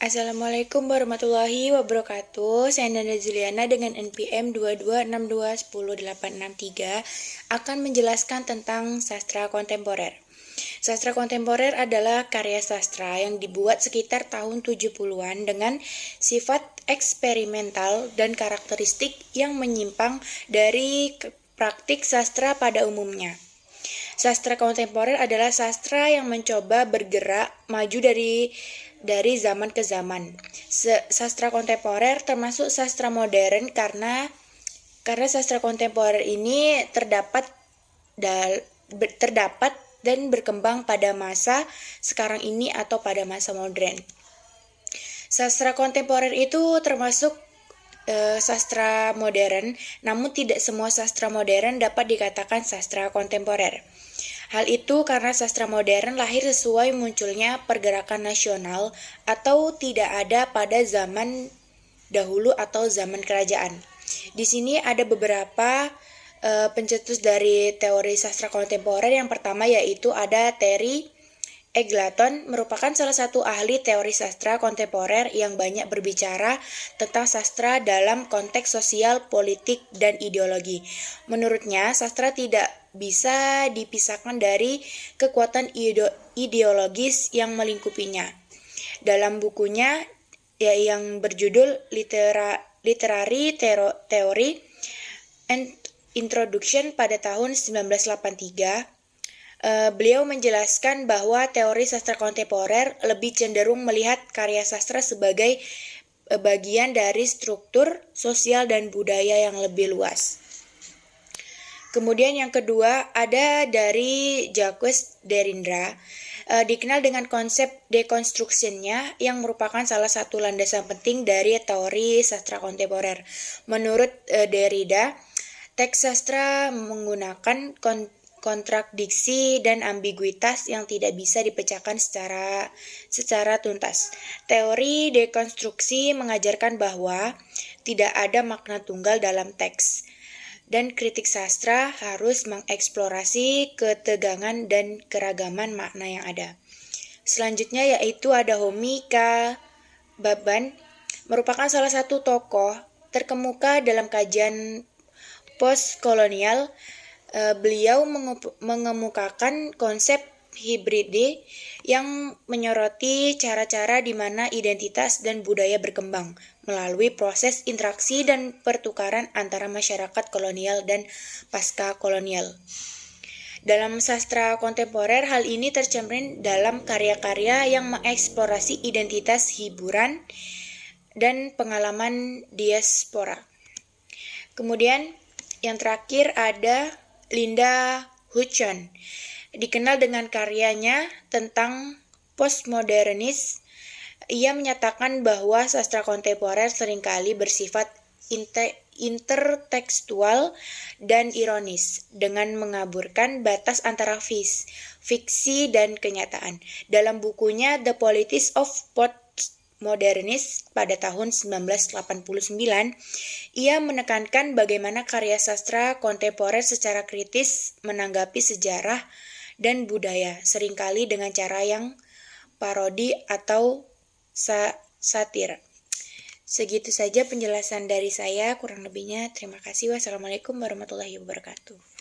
Assalamualaikum warahmatullahi wabarakatuh. Saya Nanda Juliana dengan NPM 226210863 akan menjelaskan tentang sastra kontemporer. Sastra kontemporer adalah karya sastra yang dibuat sekitar tahun 70-an dengan sifat eksperimental dan karakteristik yang menyimpang dari praktik sastra pada umumnya. Sastra kontemporer adalah sastra yang mencoba bergerak maju dari zaman ke zaman. Sastra kontemporer termasuk sastra modern karena sastra kontemporer ini terdapat dan berkembang pada masa sekarang ini atau pada masa modern. Sastra kontemporer itu termasuk sastra modern, namun tidak semua sastra modern dapat dikatakan sastra kontemporer. Hal itu karena sastra modern lahir sesuai munculnya pergerakan nasional atau tidak ada pada zaman dahulu atau zaman kerajaan. Di sini ada beberapa pencetus dari teori sastra kontemporer. Yang pertama yaitu ada Terry Eggleton, merupakan salah satu ahli teori sastra kontemporer yang banyak berbicara tentang sastra dalam konteks sosial, politik, dan ideologi. Menurutnya, sastra tidak bisa dipisahkan dari kekuatan ideologis yang melingkupinya. Dalam bukunya yang berjudul Literary Theory and Introduction pada tahun 1983, beliau menjelaskan bahwa teori sastra kontemporer lebih cenderung melihat karya sastra sebagai bagian dari struktur sosial dan budaya yang lebih luas. Kemudian yang kedua ada dari Jacques Derrida, dikenal dengan konsep deconstruction-nya yang merupakan salah satu landasan penting dari teori sastra kontemporer. Menurut Derrida, teks sastra menggunakan kontradiksi dan ambiguitas yang tidak bisa dipecahkan secara tuntas. Teori dekonstruksi mengajarkan bahwa tidak ada makna tunggal dalam teks, dan kritik sastra harus mengeksplorasi ketegangan dan keragaman makna yang ada. Selanjutnya yaitu ada Homi K. Bhabhan, merupakan salah satu tokoh terkemuka dalam kajian postkolonial. Beliau mengemukakan konsep hibride yang menyoroti cara-cara di mana identitas dan budaya berkembang melalui proses interaksi dan pertukaran antara masyarakat kolonial dan pasca kolonial. Dalam sastra kontemporer, hal ini tercermin dalam karya-karya yang mengeksplorasi identitas, hiburan, dan pengalaman diaspora. Kemudian yang terakhir ada Linda Hutchon, dikenal dengan karyanya tentang postmodernis. Ia menyatakan bahwa sastra kontemporer seringkali bersifat intertekstual dan ironis, dengan mengaburkan batas antara fiksi dan kenyataan. Dalam bukunya The Politics of Postmodernism pada tahun 1989, ia menekankan bagaimana karya sastra kontemporer secara kritis menanggapi sejarah dan budaya, seringkali dengan cara yang parodi atau satir. Segitu saja penjelasan dari saya, kurang lebihnya terima kasih. Wassalamualaikum warahmatullahi wabarakatuh.